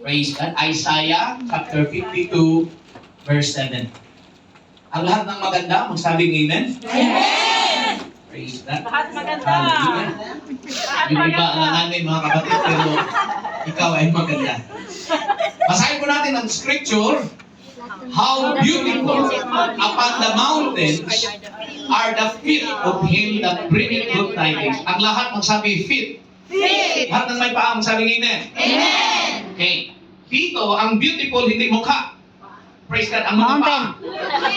Praise God. Isaiah chapter 52, verse 7. Ang lahat ng maganda, magsabing amen? Amen! Praise God. Lahat maganda. Hallelujah. Lahat Yung iba, maganda. alanganin mga kapatid, pero ikaw ay maganda. Basahin po natin ang scripture. How beautiful upon the mountains are the feet of him that bringeth good tidings. Ang lahat magsabi feet. Feet. Lahat ng may paa magsabing amen. Amen! Okay. Dito, ang beautiful, hindi mukha. Praise God, ang mga paa.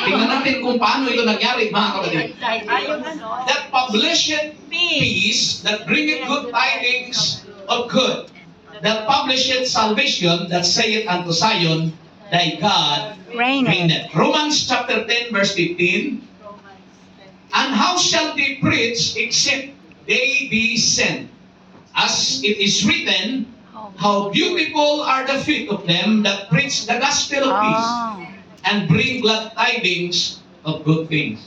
Tingnan natin kung paano ito nangyari, mga kapatid. Ayun ano. That publisheth peace, that bringeth good tidings of good, that publisheth salvation, that saith unto Zion, thy God reigneth. Romans chapter 10, verse 15. And how shall they preach except they be sent? As it is written, how beautiful are the feet of them that preach the gospel of peace and bring glad tidings of good things.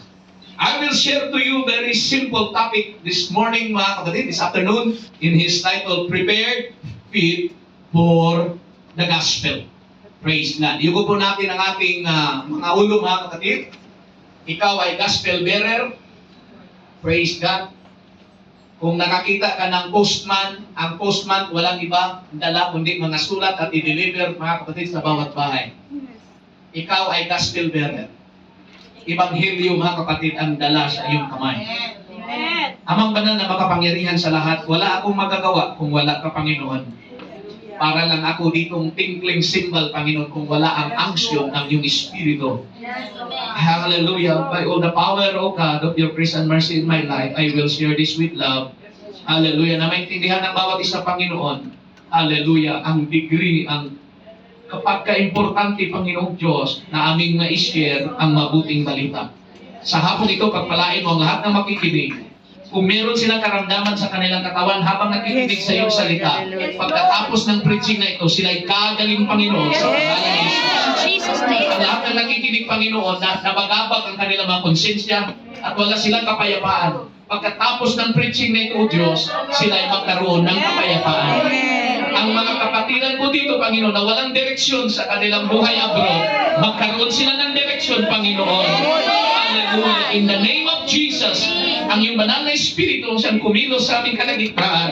I will share to you very simple topic this morning, mga kapatid, this afternoon, in his title, Prepared Feet for the Gospel. Praise God. Yugo po natin ang ating mga ulo, mga kapatid. Ikaw ay gospel bearer. Praise God. Kung nakakita ka ng postman, ang postman walang iba, dala kundi mga sulat at i-deliver, mga kapatid, sa bawat bahay. Ikaw ay gospel bearer. Ebanghelyo, mga kapatid, ang dala sa iyong kamay. Amen! Amang banal na makapangyarihan sa lahat, wala akong magagawa kung wala ka, Panginoon. Para lang ako ditong tinkling symbol, Panginoon, kung wala ang angsyon ng iyong Espiritu. Hallelujah. By all the power, O God, of your grace and mercy in my life, I will share this with love. Hallelujah. Na maintindihan ng bawat isa, Panginoon. Hallelujah. Ang degree, ang kapag ka-importante, Panginoong Diyos, na aming ma-share ang mabuting balita. Sa hapon ito, pagpalain mo ang lahat ng makikinig. Kung meron silang karamdaman sa kanilang katawan habang nakikinig sa iyong salita, pagkatapos ng preaching na ito, sila'y kagaling, Panginoon, sa pangalan ni Jesus. Ang lahat ng nakikinig, Panginoon, na nabagabag ang kanilang mga konsensya at wala silang kapayapaan. Pagkatapos ng preaching na ito, O Diyos, sila'y magkaroon ng kapayapaan. Ang mga kapatiran ko dito, Panginoon, na walang direksyon sa kanilang buhay abroad, magkaroon sila ng direksyon, Panginoon. Hallelujah. In the name of Jesus, ang iyong banal na Espiritu siyang kumilos sa aming kalagitnaan.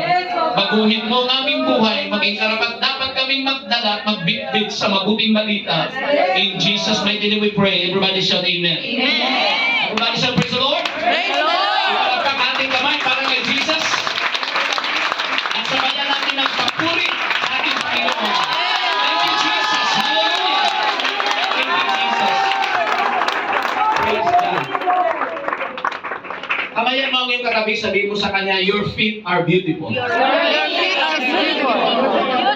Baguhin mo ang aming buhay, maging karapat dapat kaming magdala at magbitbit sa mabuting balita. In Jesus' mighty name we pray. Everybody shout amen. Amen! Everybody shout praise the Lord. Praise the Lord! Ipalagpak ang ating kamay para kay Jesus. At sabayan natin ng papuri sa ating Panginoon. Thank you, Jesus. Hallelujah. Thank you, Jesus. Praise God. Kamayan mo ang iyong katabi, sabihin mo sa kanya, your feet are beautiful. Your feet are beautiful.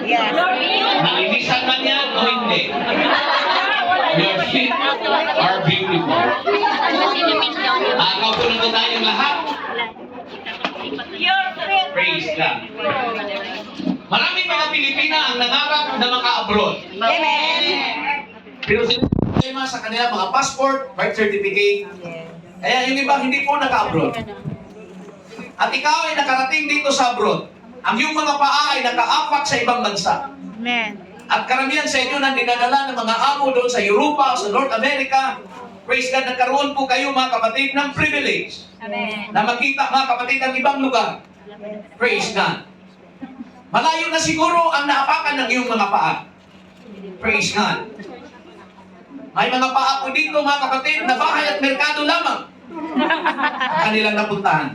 Yes. Nalinisan man yan o hindi. Your feet are beautiful. Kaupunan ko tayong lahat. Your feet. Praise God. Maraming mga Pilipina ang nangarap na maka-abroad. Amen! Pero sila sa kanila mga passport, birth certificate. Kaya yung iba hindi po naka-abroad. At ikaw ay nakarating dito sa abroad. Ang iyong mga paa ay nakaapak sa ibang bansa. Amen. At karamihan sa inyo na dinadala ng mga amo doon sa Europa, sa North America. Praise God, nagkaroon po kayo, mga kapatid, ng privilege Amen. na makita, mga kapatid, ang ibang lugar. Praise God. Malayo na siguro ang naapakan ng iyong mga paa. Praise God. May mga paa po dito, mga kapatid, na bahay at merkado lamang ang kanilang napuntahan.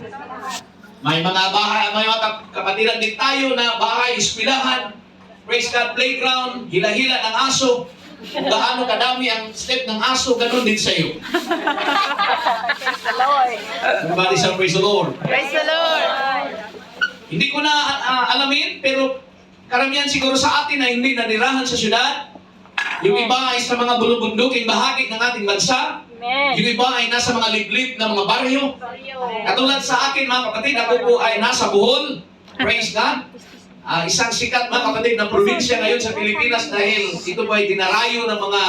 May mga bahay, may mga kapatiran din tayo na bahay, eskwelahan, praise God, playground, hila-hila ng aso. Kung gaano kadami ang step ng aso, ganun din sa iyo. Praise the Lord. Everybody say praise the Lord. Praise the Lord. Hindi ko na alamin, pero karamihan siguro sa atin na hindi nanirahan sa syudad. Yung iba ay sa mga bulubunduking bahagi ng ating bansa. Amen. Yung iba ay nasa mga liblib na mga baryo. Katulad sa akin, mga kapatid, ako po ay nasa Bohol. Praise God. Isang sikat, mga kapatid, na probinsya ngayon sa Pilipinas dahil ito po ay dinarayo ng mga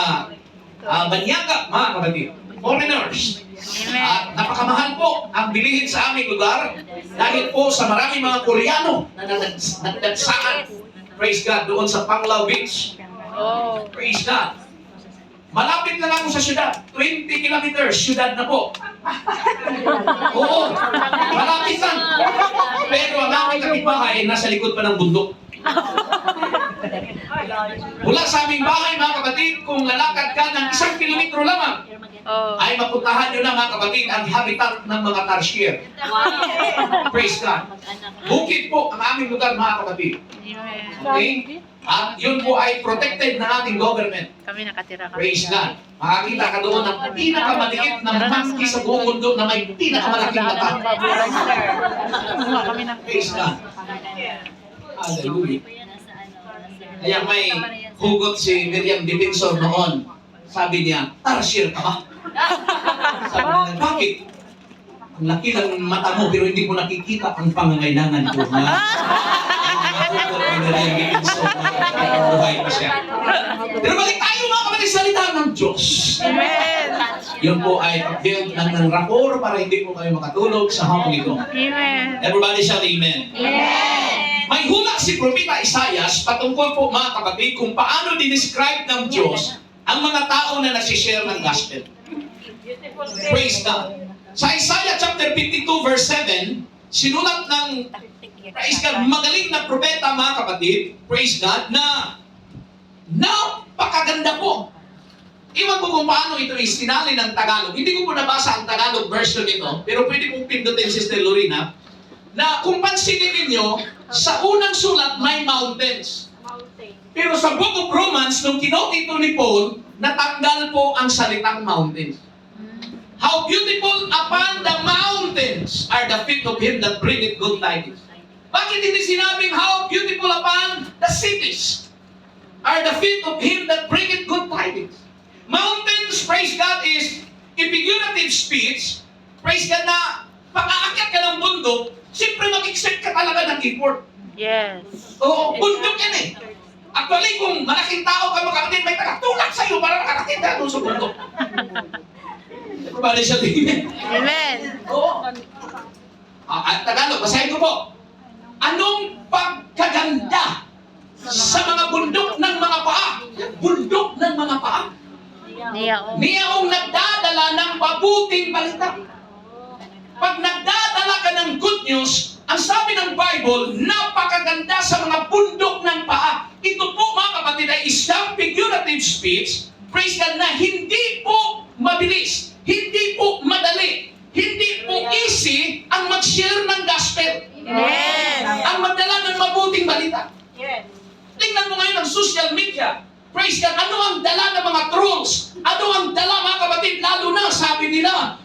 banyaga, mga kapatid. Foreigners. At napakamahal po ang bilihin sa aming lugar dahil po sa maraming mga Koreano na nagdagsaan. Praise God, doon sa Panglao Beach. Oh. Praise God. Malapit lang ako sa syudad. 20 kilometers, syudad na po. Oo, malapit lang. Pero ang aming kapitbahay, nasa likod pa ng bundok. Mula sa aming bahay, mga kapatid, kung lalakad ka ng 1 kilometro lamang, Oh. ay mapuntahan nyo na, mga kapatid, ang habitat ng mga tarsier. Praise God. Bukid po ang aming lugar, mga kapatid. Amen. Okay? At yun po ay protected ng ating government. Kami nakatira kami. Praise God. Makakita ka doon ng pinakamaliit na monkey sa buong mundo na may pinakamalaking mata. Kumuha kami ng Praise God. Hallelujah. Kaya may hugot si Miriam Dickinson noon. Sabi niya, tarsier ka ba? Sabi niya, bakit? Ang laki lang ng mata mo pero hindi mo nakikita ang pangangailangan ko. Ha? Hugot ni Miriam Dickinson. Buhay pa siya. Pero balik tayo, mga kapatid, salita ng Diyos. Amen. Yun po ay pag-build ng rapor para hindi po kayo makatulog sa hapong ito. Amen. Everybody shout amen. Amen. May hula si Propeta Isaias patungkol po, mga kapatid, kung paano dinescribe ng Diyos ang mga tao na nagsishare ng gospel. Praise God. Sa Isaiah chapter 52 verse 7, sinulat ng, praise God, magaling na propeta, mga kapatid, praise God, na napakaganda po. Iwan ko kung paano ito istinali ng Tagalog. Hindi ko po nabasa ang Tagalog version nito, pero pwede kong pindutin, Sister Lorena, na kung pansinin ninyo, sa unang sulat may mountains. Pero sa Book of Romans, nung kinote ito ni Paul, natanggal po ang salitang mountains. How beautiful upon the mountains are the feet of him that bringeth good tidings. Bakit hindi sinabing how beautiful upon the cities are the feet of him that bringeth good tidings? Mountains, praise God, is a figurative speech. Praise God na pag-aakyat ka ng bundok, siyempre mag-accept ka talaga ng effort. Yes. Oo, bundok yan eh. Actually, kung malaking tao ka, mga kapatid, may tagatulak sa iyo para nakarating ka doon sa bundok. Everybody shout amen. Amen. Oo. Tagalog, basahin ko po. Anong pagkaganda sa mga bundok ng mga paa? Bundok ng mga paa. Niyong nagdadala ng mabuting balita. Pag nagdadala ka ng good news, ang sabi ng Bible, napakaganda sa mga bundok ng paa. Ito po, mga kapatid, ay isang figurative speech, praise God, na hindi po mabilis, hindi po madali, hindi po easy ang mag-share ng gospel. Yes. Ang magdala ng mabuting balita. Yes. Tingnan mo ngayon ang social media. Praise God, ano ang dala ng mga trolls? Ano ang dala, mga kapatid? Lalo na, sabi nila,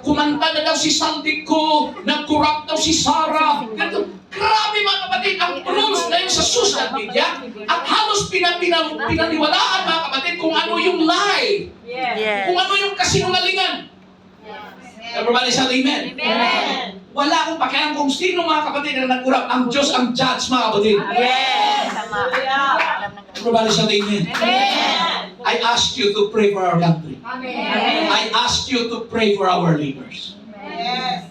kumanta na daw si Saldico, nag-corrupt daw si Sarah. Ganito. Grabe, mga kapatid, ang trolls ngayon sa social media, at halos pinaniwalaan, mga kapatid, kung ano yung lie, Yes. kung ano yung kasinungalingan. Everybody shout amen. Amen. Wala akong pakialam kung sino, mga kapatid, na nag-corrupt. Ang Diyos ang judge, mga kapatid. Yes. Everybody shout amen. Amen. I asked you to pray for our country. Amen. I asked you to pray for our leaders. Yes.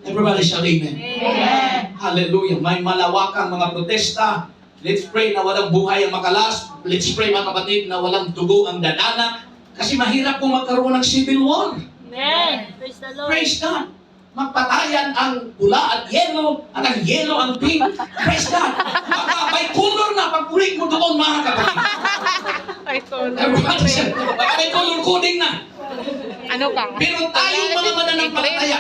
Everybody shout amen. Amen. Hallelujah. May malawakang mga protesta. Let's pray na walang buhay ang makalas. Let's pray, mga kapatid, na walang dugo ang dadana. Kasi mahirap kung magkaroon ng civil war. Amen. Praise the Lord. Praise God. Magpatayan ang pula at yellow, at ang yellow ang pink. Praise God. Baka may color na pagpulik mo doon, mga kapatid. Ay, Everybody shout. Baka may color coding na. ano ka? Pero tayo, mga mananampalataya,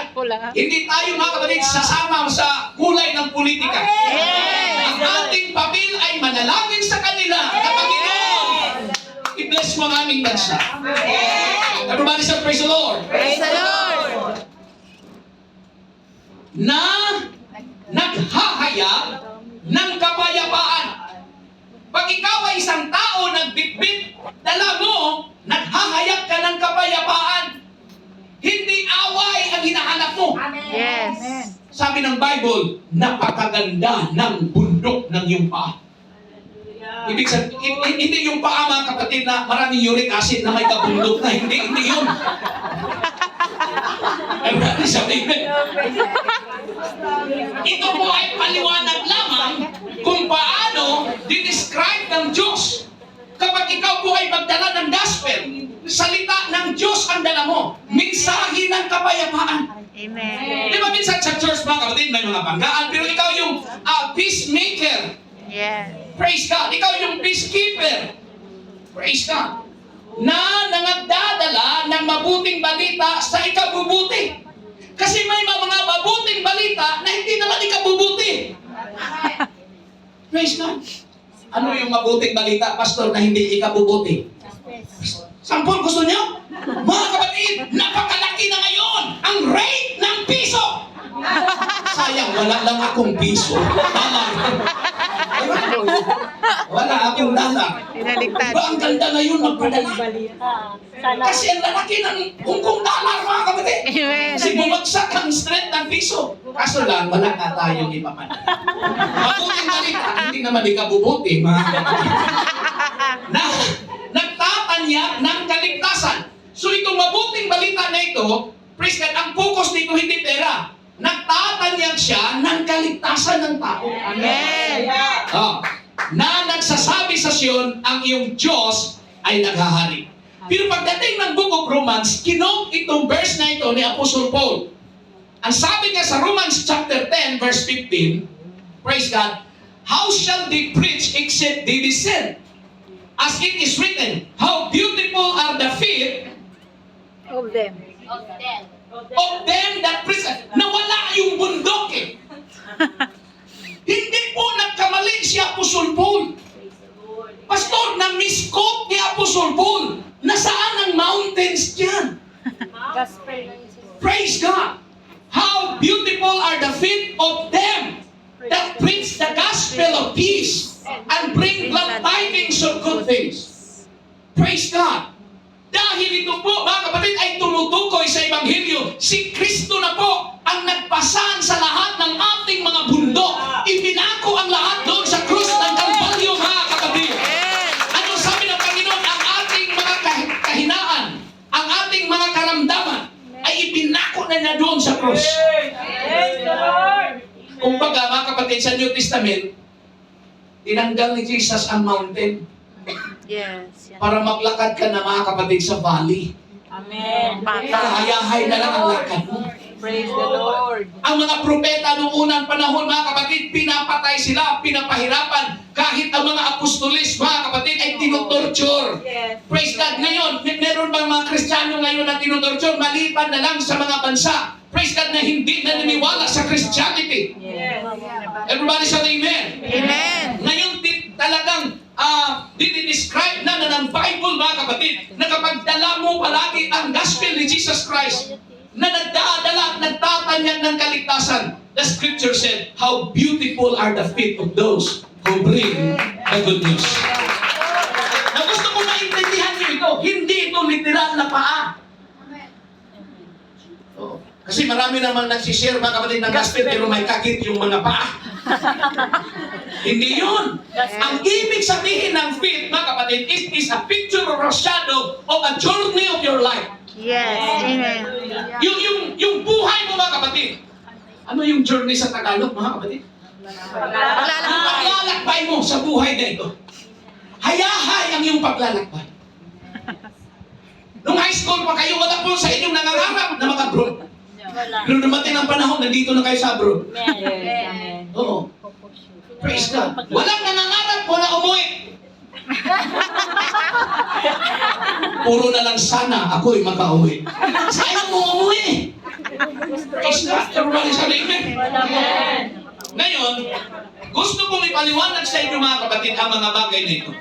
hindi tayo, mga kapatid, sasama sa kulay ng politika. Yes. Ang ating papel ay manalangin sa kanila na Panginoon, i-bless mo ang aming bansa. Everybody say, praise the Lord. Praise the Lord. Na naghahayag ng kapayapaan. Pag ikaw ay isang tao nagbitbit, dala mo, naghahayag ka ng kapayapaan. Hindi away ang hinahanap mo. Yes. Sabi ng Bible, napakaganda ng bundok ng iyong paa. Ibig sabihin, hindi yung paa, mga kapatid, na maraming uric acid na may kabundok na. Hindi yun. Everybody sabihin. Ito po ay paliwanag lamang kung paano Dinescribe ng Diyos. Kapag ikaw po ay magdala ng gospel, salita ng Diyos ang dala mo. Mensahe ng kapayapaan. Amen. Di ba minsan sa church mga kapatid, may mga banggaan, pero ikaw yung peacemaker. Yes. Praise God. Ikaw yung peacekeeper. Praise God. Na nangagdadala ng mabuting balita sa ikabubuti. Kasi may mga mabuting balita na hindi naman ikabubuti. Praise God. Ano yung mabuting balita, Pastor, na hindi ikabubuti? Sampol, gusto niyo? Mga kapatid, napakalaki na ngayon ang rate ng piso. Sayang, wala lang akong piso. Wala akong dala. Pinaligtad. Diba ang ganda ngayon magpadala? Sana. Kasi ang lalaki ng hungkong dollar, mga kapatid. Amen. Kasi bumagsak ang strength ng piso. Kaso lang, wala na tayong ipaman. Mabuting balita, hindi naman ikabubuti, mga kapatid. Na, nagtatanyak ng kaligtasan. So itong mabuting balita na ito, praise God, ang focus nito hindi pera. Nagtatanyag siya ng kaligtasan ng tao. Amen. Oh, na nagsasabi sa Sion, ang iyong Diyos ay naghahari. Pero pagdating ng Book of Romans, kinote itong verse na ito ni Apostle Paul. Ang sabi niya sa Romans chapter 10, verse 15, praise God, how shall they preach except they be sent? As it is written, how beautiful are the feet Of them. of them that preach. Nawala yung bundok eh. Hindi po nagkamali si Apostle Paul. Pastor, na-misquote ni Apostle Paul. Nasaan ang mountains dyan? Gospel. Praise God! How beautiful are the feet of them that preach the gospel of peace and bring glad tidings of good things. Praise God! Dahil ito po, mga kapatid, ay tumutukoy sa Ebanghelyo. Si Kristo na po ang nagpasan sa lahat ng ating mga bundok. Ibinako ang lahat doon sa krus ng Kalbaryo, mga kapatid. Ano sabi ng Panginoon? Ang ating mga kahinaan, ang ating mga karamdaman, ay ibinako na niya doon sa krus. Praise the Lord. Kung baga, mga kapatid, sa New Testament, tinanggal ni Jesus ang mountain Yes. para maglakad ka na, mga kapatid, sa valley. Amen. Kahayahay na lang ang lakad mo. Praise the Lord. Ang mga propeta noong unang panahon, mga kapatid, pinapatay sila, pinapahirapan. Kahit ang mga apostolis, mga kapatid, ay tinutorture. Yes. Praise God. Ngayon, meron bang mga Kristiyano ngayon na tinutorture? Maliban na lang sa mga bansa. Praise God, na hindi naniniwala sa Christianity. Yes. Everybody say amen. Amen. Ngayon, talagang dinidescribe na ng Bible, mga kapatid, na kapag dala mo palagi ang gospel ni Jesus Christ, na nagdadala at nagtatanyag ng kaligtasan, the scripture said, how beautiful are the feet of those who bring the good news. Na gusto ko maintindihan niyo ito, hindi ito literal na paa. Oo. Kasi marami naman nagsishare, mga kapatid, ng gospel, pero may kakit yung mga paa. Hindi yun. Ang ibig sabihin ng feet, mga kapatid, is a picture or a shadow of a journey of your life. Yes. Amen. Yung buhay mo, mga kapatid. Ano yung journey sa Tagalog, mga kapatid? Ang paglalakbay mo sa buhay na ito. Hayahay ang iyong paglalakbay. Nung high school pa kayo, wala po sa inyong nangangarap na mga bro. Wala. Nung dumating ang panahon, nandito na kayo sa abroad. Amen. Oo. Praise God. Walang nangangarap, wala umuwi. Puro na lang sana ako'y makauwi. Sayang mo umuwi. Praise God. Everybody say amen. Amen. Ngayon, gusto kong ipaliwanag sa inyo, mga kapatid, ang mga bagay na ito.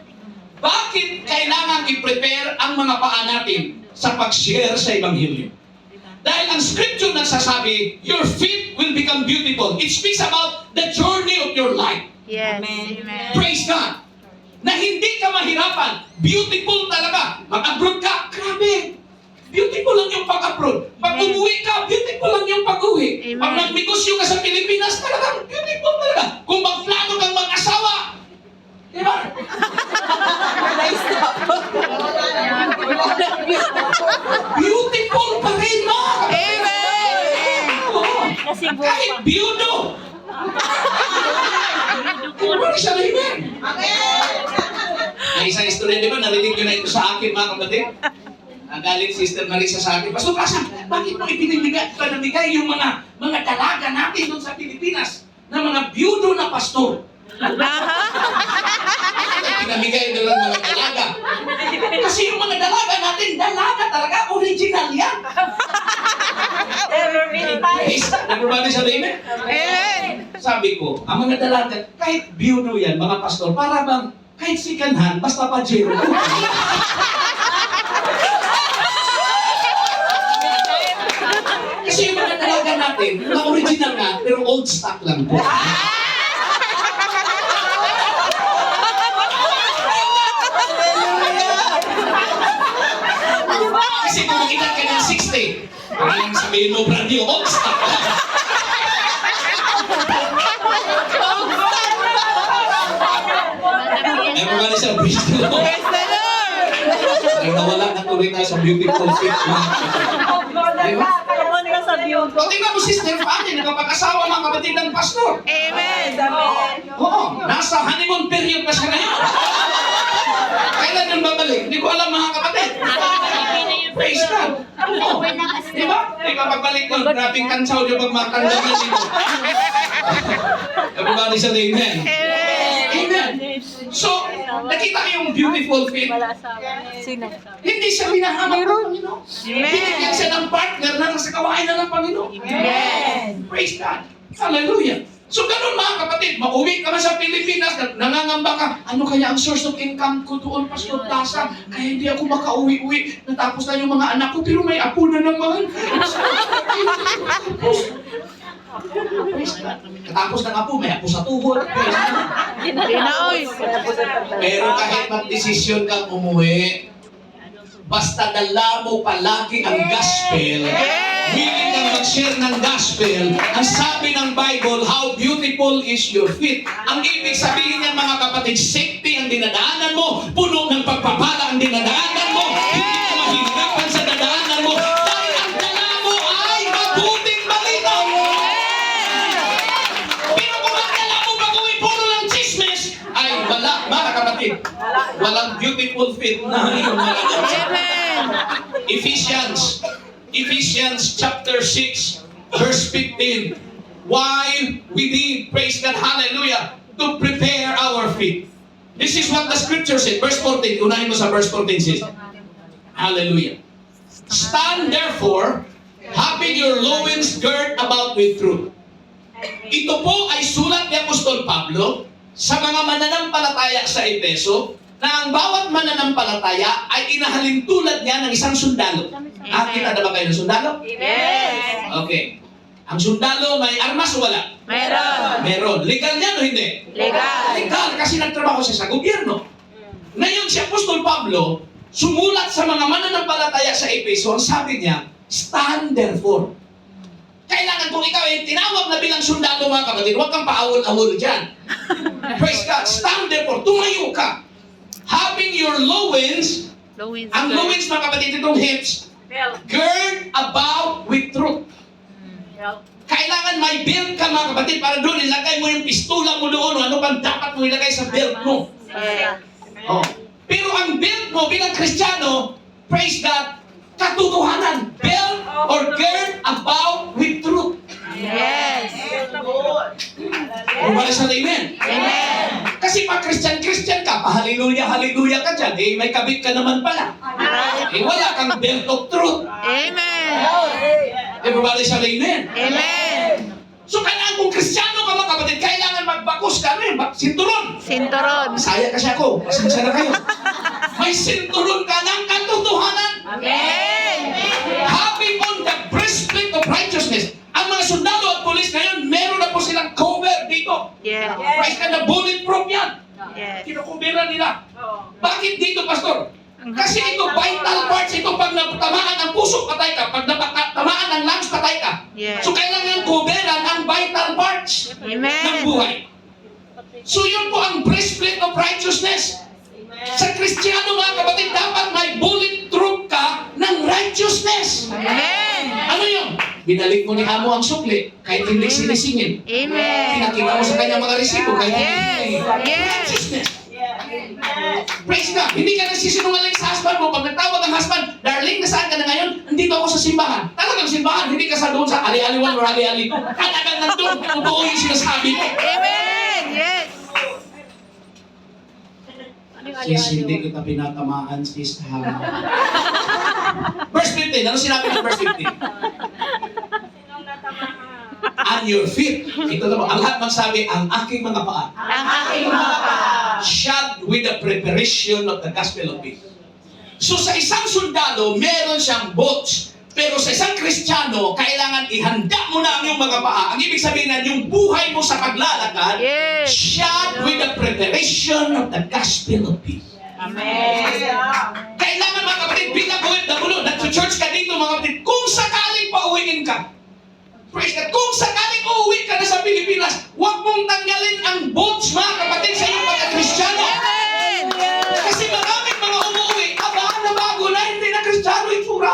Bakit kailangan i-prepare ang mga paa natin sa pag-share sa Ebanghelyo? Dahil ang scripture nagsasabi, your feet will become beautiful. It speaks about the journey of your life. Yes. Amen. Amen. Praise God. Na hindi ka mahirapan. Beautiful talaga. Mag-abroad ka, grabe. Beautiful lang yung pag-abroad. Pag Amen. umuwi ka, beautiful lang yung pag-uwi. Amen. Pag nagnegosyo ka sa Pilipinas, talagang beautiful talaga. Kung magplano kang mag-asawa, di ba? Beautiful pa rin, mga kapatid. Amen. Oo. Kasi Kahit biyudo. Everybody say amen. isang istorya, di ba? Narinig nyo na ito sa akin, mga kapatid. Nagalit si Sister Marisa sa akin, Pastor Kasan, bakit mo ipinamigay yung mga dalaga natin doon sa Pilipinas na mga biyudo na pastor? Pinamigay doon ang mga dalaga. Kasi yung mga dalaga natin, dalaga talaga, original yan. Everybody sa amen? Amen. Sabi ko, ang mga dalaga, kahit biyudo yan, mga pastor, para bang kahit second hand, basta Pajero. Kasi yung mga dalaga natin, mga original nga, pero old stock lang po. Kasi kung makita ka ng 60, parang sabihin mo, brand new, old stock lang. Meron ba na siya, praise the Lord. Praise the Lord. Ay, nawala na tuloy tayo sa beautiful fit. Diba? O, tingnan mo, Sister Fanny, nakapag-asawa mga kapatid ng pastor. Amen. Oo, nasa honeymoon period pa siya ngayon. Kailan yung babalik? Hindi ko alam mga kapatid. Praise God. Oo. Diba? Ikaw pagbalik ko, grabing kansaw niyo pag matanda na dito. Everybody sa amen. Amen. So, nakita niyo yung beautiful fit. Sino? Hindi siya minahamak ng Panginoon. Amen. Binigyan siya ng partner na nasa kawain na ng Panginoon. Amen. Praise God. Hallelujah. So ganun mga kapatid, mauwi ka man sa Pilipinas, nangangamba ka, ano kaya ang source of income ko doon, Pastor Plaza? Kaya hindi ako makauwi-uwi, natapos na yung mga anak ko, pero may apo na naman. Praise God. Katapos ng apo, may apo sa tuhod. Praise God. Pinaoy. Pero kahit mag-desisyon kang umuwi, basta dala mo palagi ang gospel, willing kang mag-share ng gospel, ang sabi ng Bible, how beautiful is your feet. Ang ibig sabihin niyan mga kapatid, safety ang dinadaanan mo, puno ng pagpapala ang dinadaanan mo, hindi ka mahihirapan sa dadaanan mo, dahil ang dala mo ay mabuting balita. Pero kung ang dala mo pag-uwi puro lang chismis, ay wala, mga kapatid, walang beautiful feet na yung mga Amen. Ephesians chapter 6, verse 15. Why we need, praise God, hallelujah, to prepare our feet. This is what the scripture said. Verse 14, unahin mo sa verse 14 sis. Hallelujah. Stand therefore, having your loins girt about with truth. Ito po ay sulat ni Apostol Pablo sa mga mananampalataya sa Efeso, na ang bawat mananampalataya ay inahalin tulad niya ng isang sundalo. Kita na ba kayo ng sundalo? Yes. Okay. Ang sundalo may armas o wala? Meron. Meron. Legal niya o hindi? Legal. Legal kasi nagtrabaho siya sa gobyerno. Ngayon si Apostol Pablo sumulat sa mga mananampalataya sa Efeso, ang sabi niya, stand therefore. Kailangan kung ikaw ay tinawag na bilang sundalo mga kapatid, huwag kang paawol-awol dyan. Praise God. Stand therefore. Tumayo ka. Having your loins, ang loins mga kapatid, itong hips, gird about with truth. Kailangan may belt ka mga kapatid para doon ilagay mo yung pistola mo doon o ano pang dapat mo ilagay sa belt mo. Oh. Pero ang belt mo bilang Kristiyano, praise God, katotohanan. Belt or gird about with truth. Yes. Kumbaga sa amen. Amen. Kasi pag Christian ka, pa-hallelujah, hallelujah ka dyan, eh may kabit ka naman pala. Eh wala kang belt of truth. Amen. Everybody sa amen. Amen. So kailangan kung Kristiyano ka mga kapatid, kailangan magbakos ka rin, sinturon. Sinturon. Masaya kasi ako, pasensya na kayo. May sinturon ka ng katotohanan. Amen. Having on the breastplate of righteousness. Ang mga sundalo at polis ngayon, meron na po silang cover dito. Yes. Price ka na bulletproof yan. Yes. Kinukubiran nila. Bakit dito, Pastor? Kasi ito, vital parts ito. Pag natamaan ang puso, patay ka. Pag natamaan ang lungs, patay ka. Yes. So, kailangan kuberan ang vital parts ng Amen. buhay. So, yun po ang breastplate of righteousness. Sa Kristiyano, mga kapatid, dapat may bulletproof ka ng righteousness. Amen. Ano yun? Binalik mo ni Amo ang sukli, kahit hindi sinisingin. Amen. Pinakita mo sa kanya mga resibo, kahit hindi Yes. sinisingin. Yes. Righteousness. Praise God. Hindi ka nagsisinungaling sa husband mo. Pag nagtawag ang husband, darling, nasaan ka na ngayon? Nandito ako sa simbahan. Talagang simbahan. Hindi ka sa doon sa ali-aliwan or ali-ali. Talagang nandun. Totoo yung sinasabi mo. Amen. Yes. Sis, hindi kita pinatamaan, sis. Verse 15. Ano sinabi ng verse 15? On your feet. Ito naman. Ang lahat magsabi, ang aking mga paa. Ang aking mga paa. Shod with the preparation of the gospel of peace. So sa isang sundalo, meron siyang boots. Pero sa isang Kristiyano, kailangan ihanda mo na ang iyong mga paa. Ang ibig sabihin na yung buhay mo sa paglalakad, Yes. shod with the preparation of the gospel of peace. Amen. Kailangan mga kapatid, bilang OFW, nag-church ka dito mga kapatid, kung sakaling pauwiin ka, praise God, kung sakaling uuwi ka na sa Pilipinas, huwag mong tanggalin ang boots mga kapatid sa iyong pagka-Kristiyano. Amen. Kasi maraming mga umuwi, abahan na bago na, hindi na Kristiyano itsura.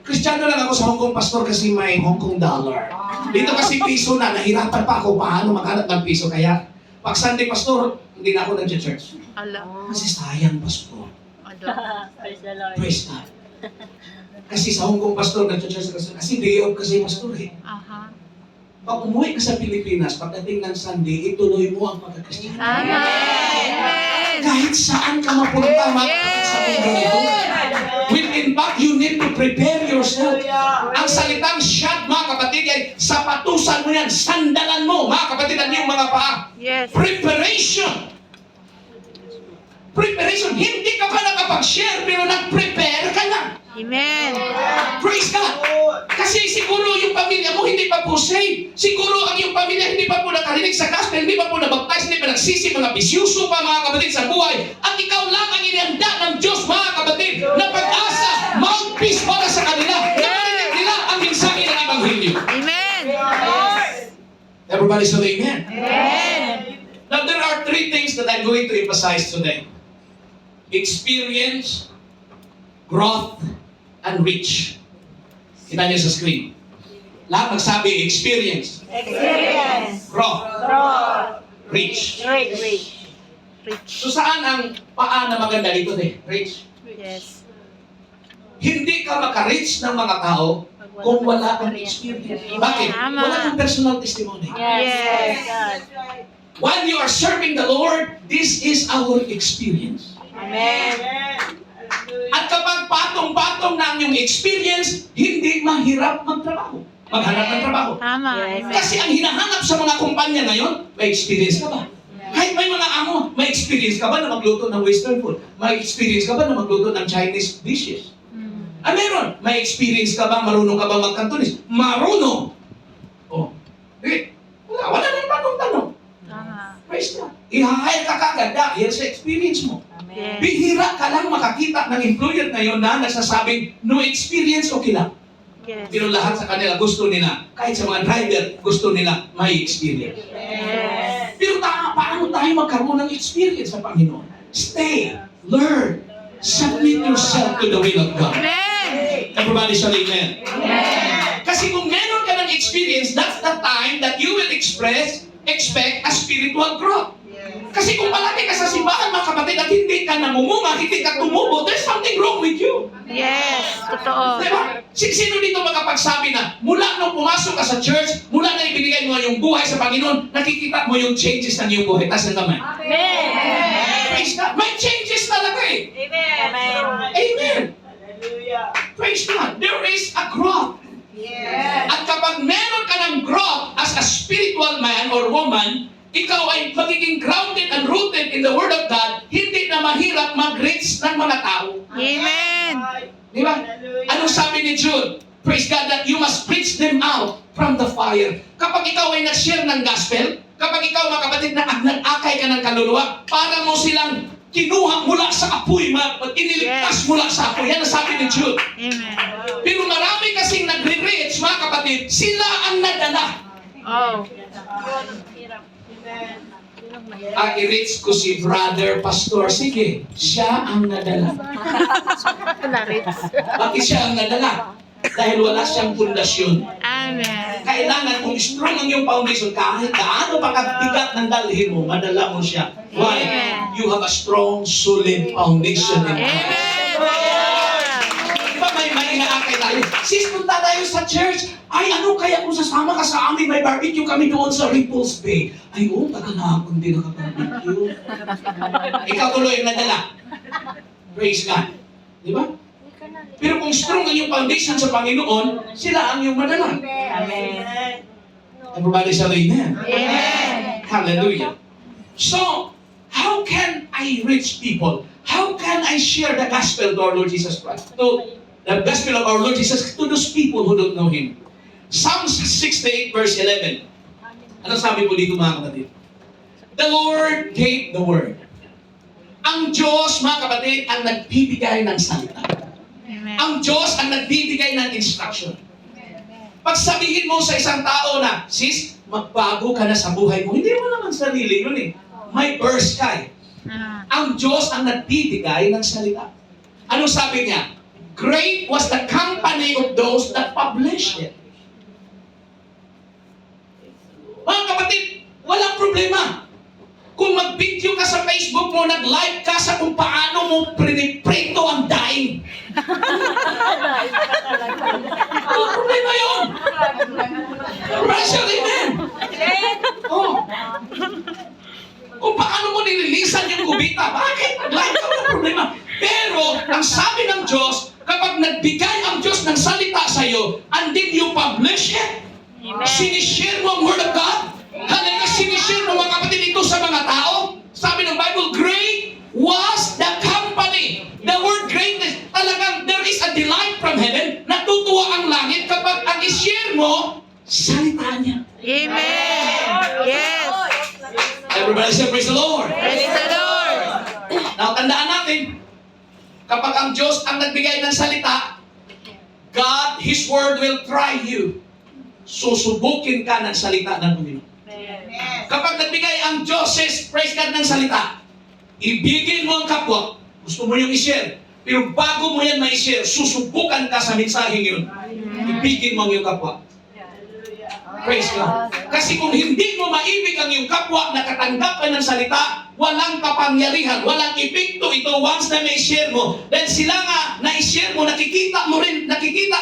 Kristiyano lang ako sa Hong Kong, pastor, kasi may Hong Kong dollar. Dito kasi piso na, nahirapan pa ako paano maghanap ng piso. Kaya, pag Sunday, pastor, hindi na ako nag-church. Ala. Kasi sayang, pastor. Ano? Praise the Lord. Praise God. Kasi sa Hong Kong, pastor, nag-church kasi day off kasi, pastor, eh. Aha. Pag umuwi ka sa Pilipinas, pagdating ng Sunday, ituloy mo ang pagkakristiyan. Amen. Amen. Kahit saan ka mapunta, mga kapatid sa mundo nito. In fact, you need to prepare yourself. Ang salitang shod, mga kapatid, ay sapatusan mo yan, sandalan mo, mga kapatid, ang iyong mga paa. Yes. Preparation. Preparation. Hindi ka pa nakapag-share, pero nag-prepare ka na. Amen. Praise God. Kasi siguro yung pamilya mo hindi pa po saved. Siguro ang iyong pamilya hindi pa po nakarinig sa gospel, hindi pa po nabaptize, hindi pa nagsisi, mga bisyuso pa mga kapatid sa buhay. At ikaw lang ang inihanda ng Diyos, mga kapatid, na pag-asa, mouthpiece para sa kanila. Naparinig nila ang mensahe ng Ebanghelyo. Amen. Everybody say amen. Amen. Now there are three things that I'm going to emphasize today. Experience, growth, and reach. Kita niyo sa screen. Lahat magsabi, experience, Experience. growth, Growth. reach. Reach. Rich. So saan ang paa na maganda dito, reach? Yes. Hindi ka maka-reach ng mga tao kung wala kang experience. Bakit? Tama. Wala kang personal testimony. Yes. Yes. God. While you are serving the Lord, this is our experience. Amen. At kapag patong-patong na ang iyong experience, hindi mahirap magtrabaho. Maghanap ng trabaho. Tama. Yes. Amen. Kasi ang hinahanap sa mga kumpanya ngayon, may experience ka ba? Kahit may mga amo, may experience ka ba na magluto ng western food? May experience ka ba na magluto ng Chinese dishes? Meron. May experience ka ba? Marunong ka ba mag-Cantonese? Marunong! Oh. Wala nang tanong-tanong. Tama. Praise God. I-hire ka kagad dahil sa experience mo. Amen. Bihira ka lang makakita ng employer ngayon na nagsasabing, no experience, okay lang. Yes. Pero lahat sa kanila gusto nila, kahit sa mga driver, gusto nila may experience. Yes. Pero paano tayo magkaroon ng experience sa Panginoon? Stay, learn, submit yourself to the will of God. Amen. Everybody say amen. Amen. Kasi kung meron ka ng experience, that's the time that you will expect a spiritual growth. Kasi kung palagi ka sa simbahan, mga kapatid, at hindi ka namumunga, hindi ka tumubo, there's something wrong with you. Yes. Totoo. Diba? Sino dito makapagsabi na mula nung pumasok ka sa church, mula na ibinigay mo yung buhay sa Panginoon, nakikita mo yung changes ng iyong buhay. Taas ang kamay. Amen. Praise God. May changes talaga eh. Amen. Amen. Praise God. There is a growth. At kapag meron ka ng growth as a spiritual man or woman, ikaw ay magiging grounded and rooted in the Word of God, hindi na mahirap mag-reach ng mga tao. Amen. Di ba? Anong sabi ni Jude? Praise God that you must preach them out from the fire. Kapag ikaw ay nag-share ng gospel, kapag ikaw mga kapatid na nag-akay ka ng kaluluwa, para mo silang kinuha mula sa apoy, iniligtas mula sa apoy. Yan ang sabi ni Jude. Amen. Pero marami kasing nagre-reach, mga kapatid, sila ang nadala. Oh. I-reach ko si brother pastor. Sige, siya ang nadala. Na-rich. Bakit siya ang nadala? Dahil wala siyang pundasyon. Amen. Kailangan kung strong ang iyong foundation, kahit gaano pa kabigat ng dalhin mo, madala mo siya. Why? Amen. You have a strong, solid foundation in Christ. Amen. Diba may inaakay tayo? Sis, punta tayo sa church. Ay, ano kaya kung sasama ka sa amin, may barbecue kami doon sa Ripples Bay. Ay, oo, taga na ako hindi nakabarbecue. Ikaw tuloy ang nadala. Praise God. Di ba? Pero kung strong ang iyong foundation sa Panginoon, sila ang iyong madala. Amen. Everybody say amen. Amen. Hallelujah. So, how can I reach people? How can I share the gospel to our Lord Jesus Christ? To the gospel of our Lord Jesus to those people who don't know Him. Psalms 68 verse 11. Ano sabi po dito mga kapatid? The Lord gave the word. Ang Diyos, mga kapatid, ang nagbibigay ng salita. Amen. Ang Diyos ang nagbibigay ng instruction. Pag sabihin mo sa isang tao na, sis, magbago ka na sa buhay mo, hindi mo naman sarili yun eh. May verse ka eh. Ang Diyos ang nagbibigay ng salita. Ano sabi niya? Great was the company of those that published it. Mga kapatid, walang problema. Kung mag-video ka sa Facebook mo, nag-live ka sa kung paano mo priniprito ang daing. Walang problema yun. Pressure, amen. Oh. Kung paano mo nililisan yung kubita, bakit? Nag-live ka, walang problema. Pero, ang sabi ng Diyos, kapag nagbigay ang Diyos ng salita sa iyo, and then you publish it, sinishare mo ang Word of God, halaga sinishare mo mga kapatid ito sa mga tao, sabi ng Bible, great was the company. The word greatness, talagang there is a delight from heaven, natutuwa ang langit kapag ang ishare mo, salita niya. Amen. Yes. Everybody say, praise the Lord. Praise the Lord. Now, tandaan natin, kapag ang Diyos ang nagbigay ng salita, God, His Word will try you. Susubukin ka ng salita ng Panginoon. Kapag nagbigay ang Diyos, praise God, ng salita, ibigin mo ang kapwa, gusto mo yung i-share, pero bago mo yan ma-share, susubukan ka sa mensaheng yun. Ibigin mo ang iyong kapwa. Praise God. Kasi kung hindi mo maibig ang iyong kapwa na katanggap ka ng salita, walang kapangyarihan, walang epekto ito once na may-share mo. Dahil sila nga, na-share mo, nakikita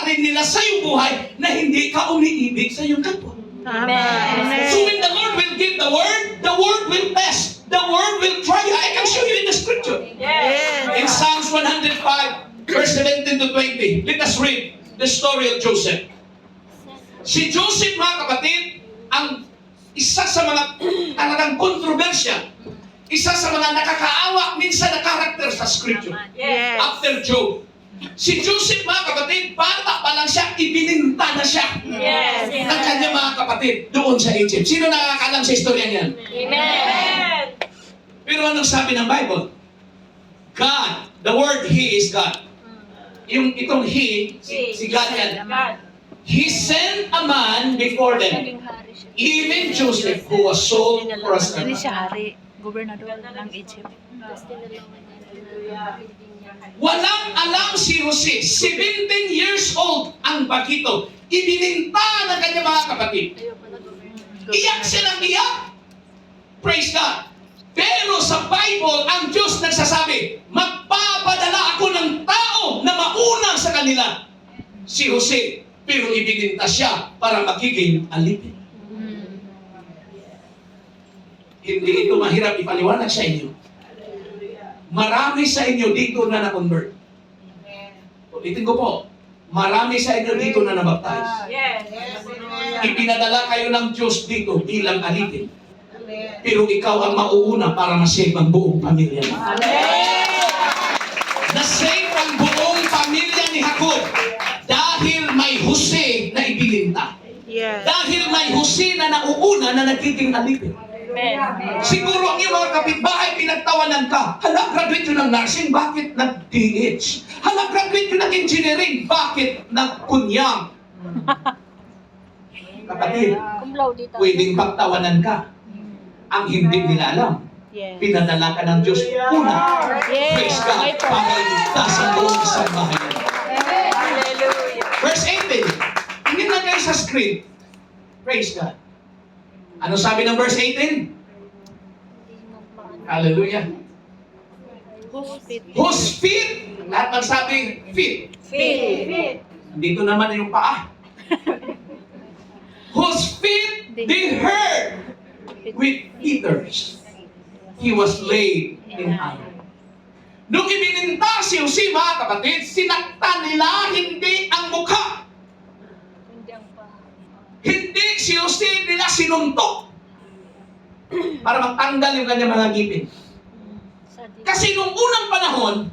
rin nila sa iyong buhay na hindi ka umiibig sa iyong kapwa. Amen. So when the Lord will give the word will test. The word will try you. I can show you in the scripture. In Psalms 105, verse 17 to 20, let us read the story of Joseph. Si Joseph, mga kapatid, ang isa sa mga talagang kontrobersya, isa sa mga nakakaawa minsan na karakter sa scripture. Yes. After Job. Si Joseph, mga kapatid, bata pa lang siya, ibininta na siya ng kanyang mga kapatid doon sa Egypt. Sino nakakalam sa istorya niyan? Amen. Pero anong sabi ng Bible? God, the word He is God. Yung itong He, si God yan. He sent a man before them, even Joseph, who was sold for a Hindi servant. siya hari, gobernador ng Egypt. Walang alam si Jose, 17 years old ang bagito. Ibininta ng kanyang mga kapatid. Iyak siya ng iyak. Praise God. Pero sa Bible, ang Diyos nagsasabi, magpapadala ako ng tao na mauna sa kanila. Si Jose, pero ibininta siya para magiging alipin. Hindi ito mahirap ipaliwanag sa inyo. Marami sa inyo dito na na-convert. Ulitin ko po, marami sa inyo dito na nabaptize. Ipinadala kayo ng Diyos dito bilang alipin. Pero ikaw ang mauuna para masave ang buong pamilya mo. Na-save ang buong pamilya ni Jacob dahil may Jose na ibininta. Yes. Dahil may Jose na nauuna na nagiging alipin. Siguro ang iyong mga kapitbahay pinagtawanan ka. Hala, graduate yun ng nursing, bakit nag-DH? Hala, graduate yun ng engineering, bakit nag-kunyang? Kapatid, pwedeng pagtawanan ka. Ang hindi nila alam, Yes. pinadala ka ng Diyos una. Praise God, May para iligtas ang buong isang bahay. Hallelujah. Verse 18, nakalagay sa script. Praise God. Ano sabi ng verse 18? Hallelujah. Whose feet? Lahat magsabi, feet. Feet. Dito naman yung paa. Whose feet they hurt with feathers. He was laid in iron. Nung ibininta si Jose, mga kapatid, sinaktan nila hindi ang mukha. Hindi si Jose nila sinuntok para magtanggal yung kanyang mga ngipin. Kasi nung unang panahon,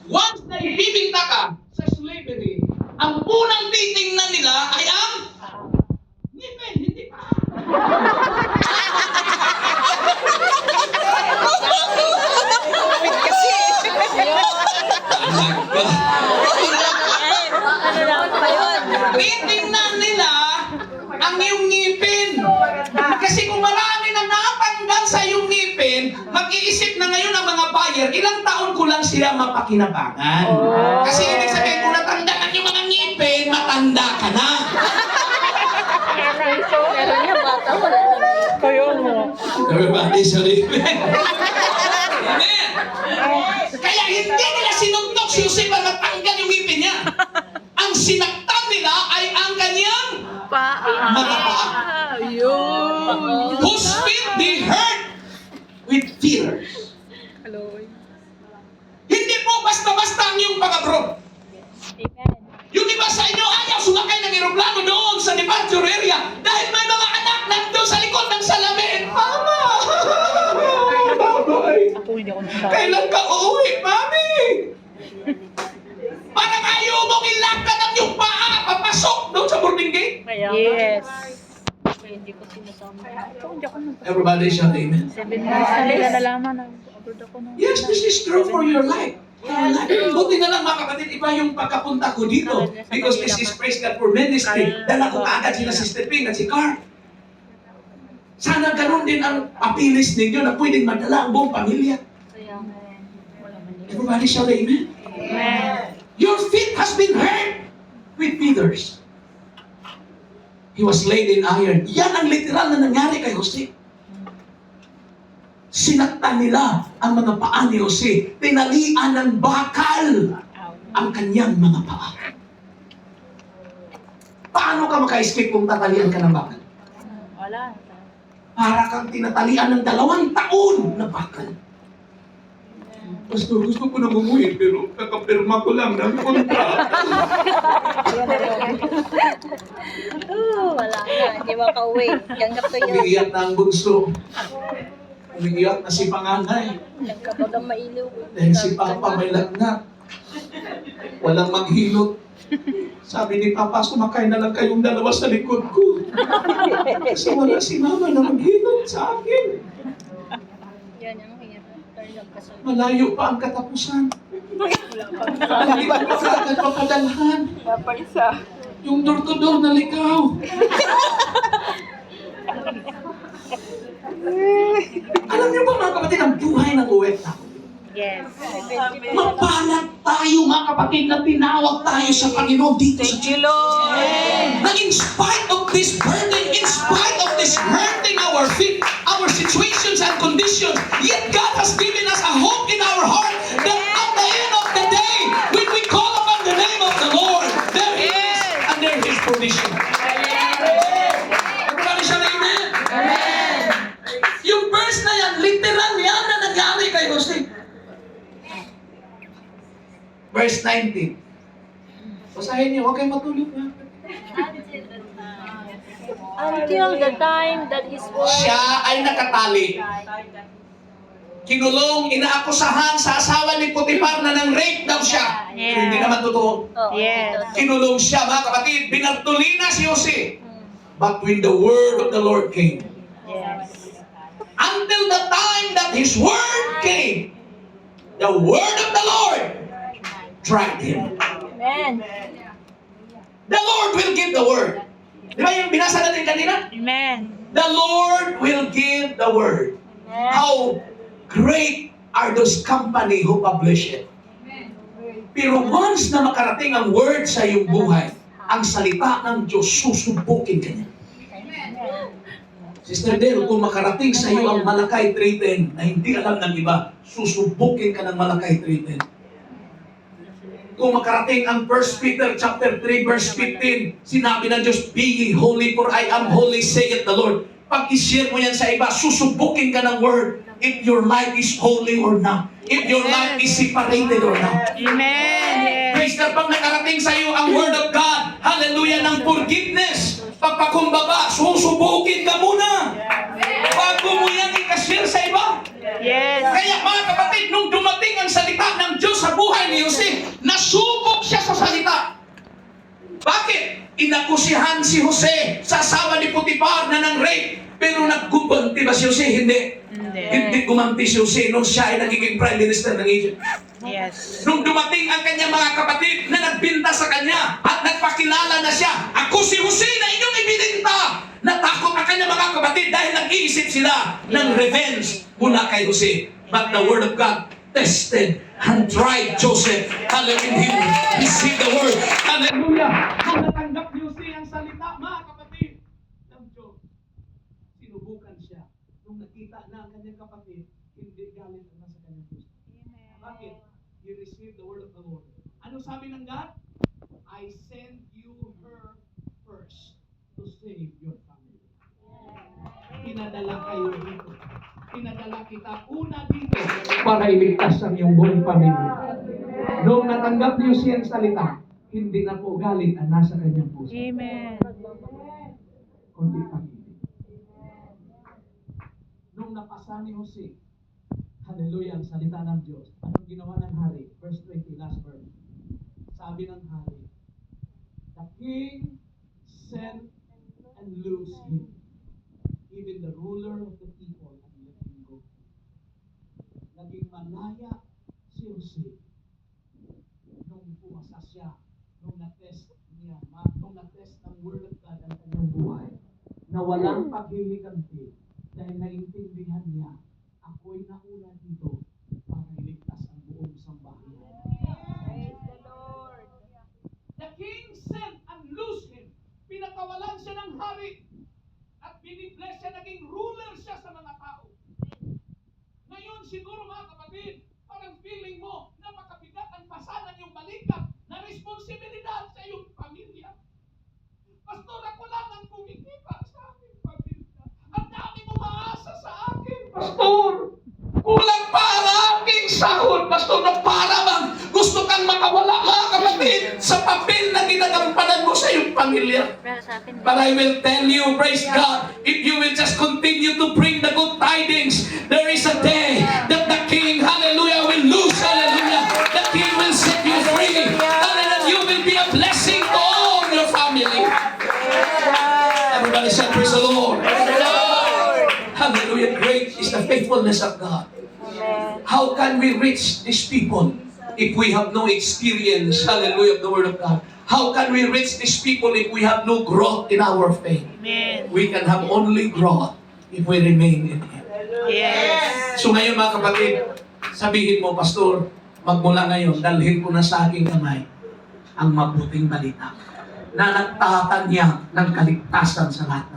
once na ibibinta ka sa slavery, ang unang titingnan nila ay ang ngipin, hindi pa. Titingnan nila ang iyong ngipin. Kasi kung marami na natanggal sa iyong ngipin, mag-iisip na ngayon ang mga buyer, ilang taon ko lang sila mapakinabangan. Kasi ibig sabihin, kung natanggalan yung mga ngipin, matanda ka na. Everybody, sorry. Amen. Kaya hindi nila sinuntok si Jose para matanggal yung ngipin niya. Ang sinaktan nila ay ang kanyang mga paa. Whose feet they hurt with feathers. Hindi po basta-basta ang iyong pag-abroad. Yung iba sa inyo ayaw sumakay ng eroplano doon sa departure area dahil may mga anak nandun sa likod ng salamin. Mama! Babay! Kailan ka uuwi, Mami? Parang ayaw mong ilakad ang iyong paa papasok doon sa boarding gate. Yes. Everybody shout amen. 7 months na nila nalaman. Nag-abroad ako na. Yes, this is true for your life. Buti na lang mga kapatid, iba yung pagkapunta ko dito. Because this is praise God for ministry. Dala ko kaagad sila si Stephen at si Carl. Sana ganun din ang papilis ninyo na pwedeng madala ang buong pamilya. Everybody shout amen. Your feet has been hurt with feathers. He was laid in iron. Yan ang literal na nangyari kay Jose. Sinaktan nila ang mga paa ni Jose. Tinalian ng bakal ang kanyang mga paa. Paano ka maka-escape kung tatalian ka ng bakal? Wala. Para kang tinatalian ng 2 taon na bakal. Pastor, gusto ko na umuwi, pero kakapirma ko lang ng kontrata. Wala na, hindi makauwi. Ganggap ko yun. Umiiyak na ang bunso. Umiiyak na si panganay. Nagkabagang mailiw. Dahil si Papa may lagnat. Walang maghilot. Sabi ni Papa, sumakay na lang kayong dalawa sa likod ko. Kasi wala si Mama na maghilot sa akin. Yan ang hirap. Pero nagkasal. Malayo pa ang katapusan. Hindi ko pa kaagad papadalhan. Yung door-to-door na likaw. Alam niyo ba mga kapatid, ang buhay ng OFW? Yes. Mapalad tayo mga kapatid na tinawag tayo sa Panginoon dito sa church. Na in spite of this burden, in spite of this hurting our feet, our situations and conditions, yet God has given us a hope in our heart that at the end of the day, when we call upon the name of the Lord, there He is and there His provision. Everybody shout amen? Yung verse na yan, literal yan na nangyari kay Jose. Verse 19. Basahin niyo, huwag kayong matulog na. Until the time that his word Siya ay nakatali. Kinulong, inaakusahan sa asawa ni Potiphar na nang rape daw siya. Pero hindi naman totoo. Yes. Kinulong siya, mga kapatid. Binagtulina si Jose. But when the word of the Lord came, Yes. until the time that His word came, the word of the Lord tried him. Amen. The Lord will give the word. Di ba yung binasa natin kanina? Amen. The Lord will give the word. How great are those company who publish it. Pero once na makarating ang word sa iyong buhay, ang salita ng Diyos, susubukin ka niya. Sister Del, kung makarating sa iyo ang Malakay 3:10 na hindi alam ng iba, susubukin ka ng Malakay 3:10. Kung makarating ang 1 Peter chapter 3 verse 15, sinabi ng Diyos, "Be ye holy for I am holy, saith the Lord." Pag i-share mo yan sa iba, susubukin ka ng word if your life is holy or not. If your life is separated or not. Amen. Yes. Praise God, pag nakarating sa iyo ang word of God, hallelujah, ng forgiveness, pagpakumbaba, susubukin ka muna. Bago mo yan i-share sa iba. Yes. Kaya mga kapatid, nung dumating ang salita ng Diyos sa buhay ni Jose, nasubok siya sa salita. Bakit? Inakusihan si Jose sa asawa ni Potiphar na ng rape. Pero naggumanti ba si Jose? Hindi. Hindi gumanti si Jose nung siya ay nagiging prime minister ng Egypt. Yes. Nung dumating ang kanyang mga kapatid na nagbinta sa kanya at nagpakilala na siya, "Ako si Jose na inyong ibininta." Natakot ang kanyang mga kapatid dahil nag-iisip sila ng revenge mula kay Jose. But the word of God tested and tried Joseph. Hallelujah. Receive the word. Hallelujah. Nung natanggap ni Jose ang salita, mga kapatid ng Diyos, sinubukan siya. Nung nakita na ang kanyang kapatid, hindi galit na sa kanyang puso. Bakit? He received the word of the Lord. Ano sabi ng God? "I send you her first to save your family." Pinadala kayo dito. Pinadala kita una dito para iligtas ang iyong buong pamilya. Noong natanggap niyo siyang salita, hindi na po galit ang nasa kanyang puso. Amen. Kundi pag-ibig. Nung napasa ni Jose, hallelujah, ang salita ng Diyos, anong ginawa ng hari? Verse 20, last verse. Sabi ng hari, "The king sent and loosed him, even the ruler of the people, and let him go." Naging malaya si Jose nung pumasa siya, nung na-test niya, nung na-test ng word of God ang kanyang buhay, na walang paghihigante dahil naintindihan niya, ako'y nauna dito para iligtas ang buong sambahan. The king sent and loosed him. Pinakawalan siya ng hari at binibless siya, naging ruler siya sa mga tao. Ngayon siguro mga kapatid, parang feeling mo na makabigat ang pasanan yung balikat na responsibilidad sa iyong pamilya. Pastor, ako lang ang kumikita sa aking pamilya. Ang dami mo maasa sa akin, Pastor. Kulang pa ang aking sahod, Pastor, na para bang gusto kang makawala, mga kapatid, sa papel na ginagampanan mo sa iyong pamilya. Pero sa akin, But I will tell you, praise God, if you will just continue to bring the good tidings, there is a day that the King, hallelujah, will loose, hallelujah. The King will set you free. Hallelujah, you will be a blessing to all your family. Everybody say, praise the Lord. Hallelujah, great is the faithfulness of God. How can we reach these people if we have no experience, hallelujah, of the Word of God? How can we reach these people if we have no growth in our faith? Amen. We can have only growth if we remain in Him. Yes. So ngayon mga kapatid, sabihin mo, Pastor, magmula ngayon, dalhin ko na sa aking kamay ang mabuting balita na nagtatanyag ng kaligtasan sa lahat